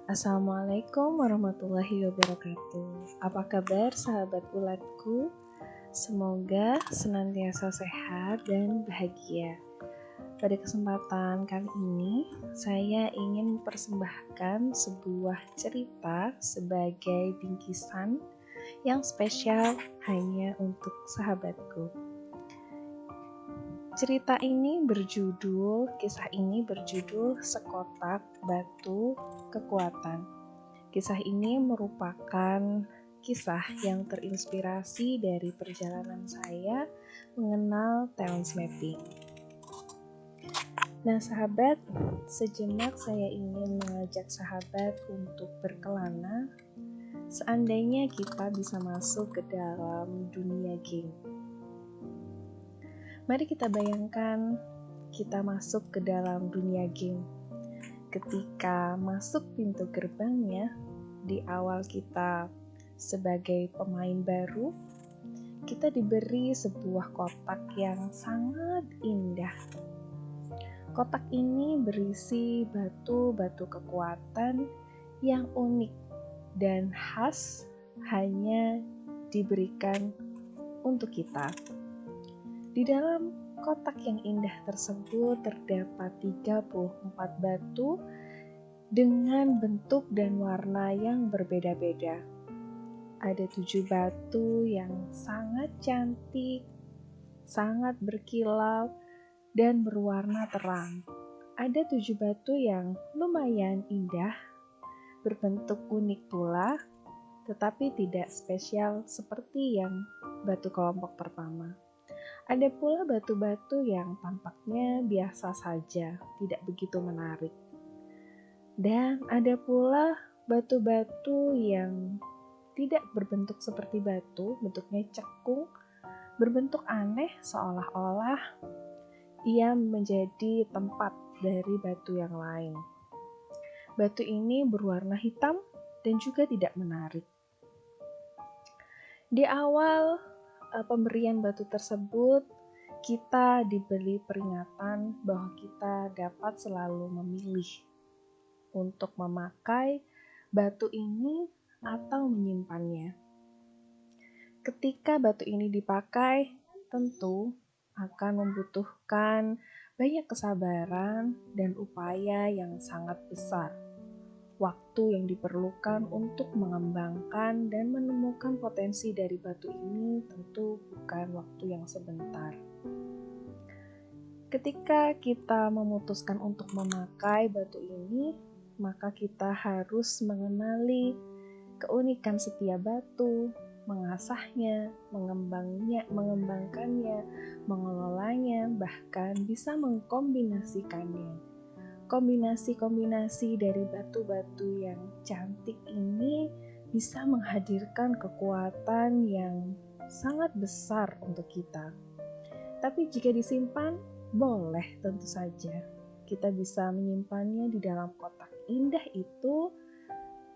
Assalamualaikum warahmatullahi wabarakatuh. Apa kabar sahabat ulatku? Semoga senantiasa sehat dan bahagia. Pada kesempatan kali ini, saya ingin mempersembahkan sebuah cerita sebagai bingkisan yang spesial hanya untuk sahabatku. Kisah ini berjudul Sekotak Batu Kekuatan. Kisah ini merupakan kisah yang terinspirasi dari perjalanan saya mengenal talent mapping. Nah sahabat, sejenak saya ingin mengajak sahabat untuk berkelana seandainya kita bisa masuk ke dalam dunia game. Mari kita bayangkan kita masuk ke dalam dunia game. Ketika masuk pintu gerbangnya, di awal kita sebagai pemain baru, kita diberi sebuah kotak yang sangat indah. Kotak ini berisi batu-batu kekuatan yang unik dan khas hanya diberikan untuk kita. Di dalam kotak yang indah tersebut terdapat 34 batu dengan bentuk dan warna yang berbeda-beda. Ada 7 batu yang sangat cantik, sangat berkilau, dan berwarna terang. Ada 7 batu yang lumayan indah, berbentuk unik pula, tetapi tidak spesial seperti yang batu kelompok pertama. Ada pula batu-batu yang tampaknya biasa saja, tidak begitu menarik. Dan ada pula batu-batu yang tidak berbentuk seperti batu, bentuknya cekung, berbentuk aneh seolah-olah ia menjadi tempat dari batu yang lain. Batu ini berwarna hitam dan juga tidak menarik. Di awal pemberian batu tersebut, kita diberi peringatan bahwa kita dapat selalu memilih untuk memakai batu ini atau menyimpannya. Ketika batu ini dipakai, tentu akan membutuhkan banyak kesabaran dan upaya yang sangat besar. Waktu yang diperlukan untuk mengembangkan dan menemukan potensi dari batu ini tentu bukan waktu yang sebentar. Ketika kita memutuskan untuk memakai batu ini, maka kita harus mengenali keunikan setiap batu, mengasahnya, mengembangkannya, mengelolanya, bahkan bisa mengkombinasikannya. Kombinasi-kombinasi dari batu-batu yang cantik ini bisa menghadirkan kekuatan yang sangat besar untuk kita. Tapi jika disimpan, boleh tentu saja. Kita bisa menyimpannya di dalam kotak indah itu,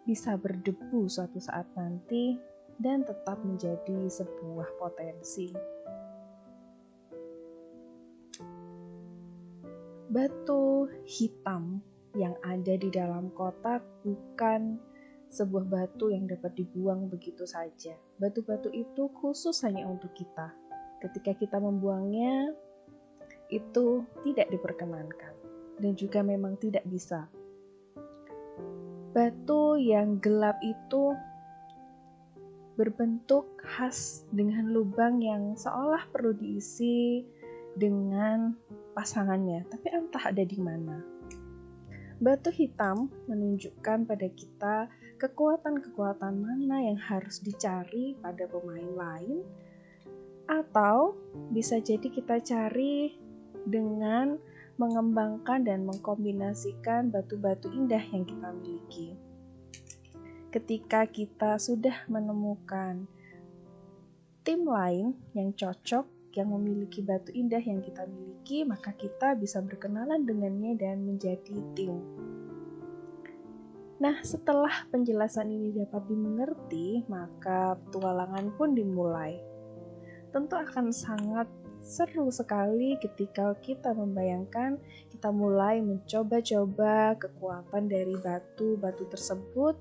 bisa berdebu suatu saat nanti, dan tetap menjadi sebuah potensi. Batu hitam yang ada di dalam kotak bukan sebuah batu yang dapat dibuang begitu saja. Batu-batu itu khusus hanya untuk kita. Ketika kita membuangnya, itu tidak diperkenankan dan juga memang tidak bisa. Batu yang gelap itu berbentuk khas dengan lubang yang seolah perlu diisi dengan pasangannya, tapi entah ada di mana. Batu hitam menunjukkan pada kita kekuatan-kekuatan mana yang harus dicari pada pemain lain, atau bisa jadi kita cari dengan mengembangkan dan mengkombinasikan batu-batu indah yang kita miliki. Ketika kita sudah menemukan tim lain yang cocok, yang memiliki batu indah yang kita miliki, maka kita bisa berkenalan dengannya dan menjadi tim. Nah, setelah penjelasan ini dapat dimengerti, maka petualangan pun dimulai. Tentu akan sangat seru sekali ketika kita membayangkan kita mulai mencoba-coba kekuatan dari batu-batu tersebut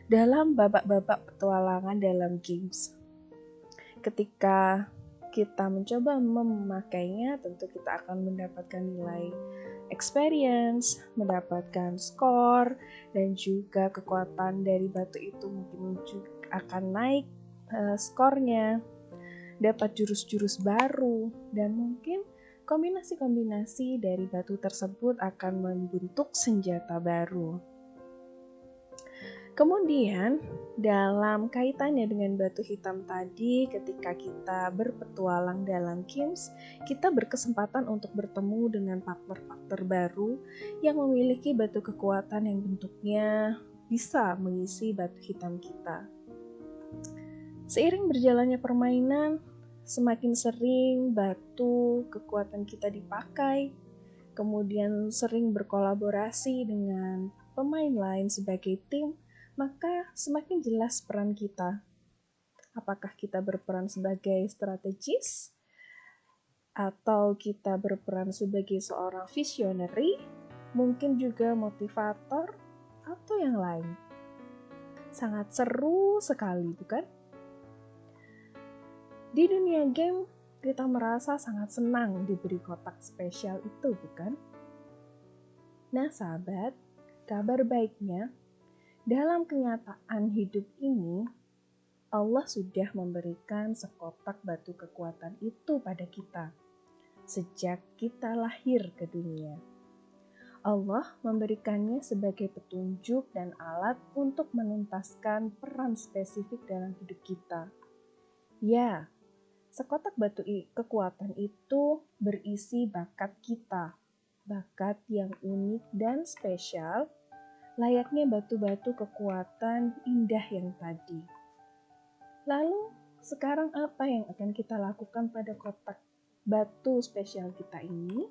dalam babak-babak petualangan dalam games. Ketika kita mencoba memakainya, tentu kita akan mendapatkan nilai experience, mendapatkan skor, dan juga kekuatan dari batu itu mungkin juga akan naik skornya, dapat jurus-jurus baru, dan mungkin kombinasi-kombinasi dari batu tersebut akan membentuk senjata baru. Kemudian, dalam kaitannya dengan batu hitam tadi, ketika kita berpetualang dalam games, kita berkesempatan untuk bertemu dengan partner-partner baru yang memiliki batu kekuatan yang bentuknya bisa mengisi batu hitam kita. Seiring berjalannya permainan, semakin sering batu kekuatan kita dipakai, kemudian sering berkolaborasi dengan pemain lain sebagai tim, maka semakin jelas peran kita. Apakah kita berperan sebagai strategis, atau kita berperan sebagai seorang visionary, mungkin juga motivator, atau yang lain. Sangat seru sekali, bukan? Di dunia game, kita merasa sangat senang diberi kotak spesial itu, bukan? Nah, sahabat, kabar baiknya, dalam kenyataan hidup ini, Allah sudah memberikan sekotak batu kekuatan itu pada kita sejak kita lahir ke dunia. Allah memberikannya sebagai petunjuk dan alat untuk menuntaskan peran spesifik dalam hidup kita. Ya, sekotak batu kekuatan itu berisi bakat kita, bakat yang unik dan spesial, layaknya batu-batu kekuatan indah yang tadi. Lalu, sekarang apa yang akan kita lakukan pada kotak batu spesial kita ini?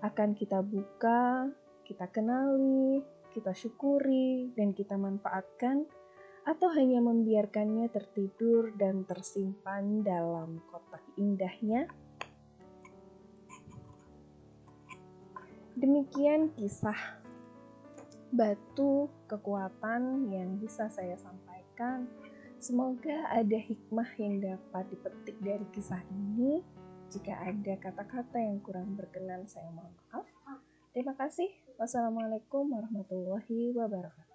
Akan kita buka, kita kenali, kita syukuri, dan kita manfaatkan, atau hanya membiarkannya tertidur dan tersimpan dalam kotak indahnya? Demikian kisah batu kekuatan yang bisa saya sampaikan. Semoga ada hikmah yang dapat dipetik dari kisah ini. Jika ada kata-kata yang kurang berkenan, saya mohon maaf. Terima kasih. Wassalamualaikum warahmatullahi wabarakatuh.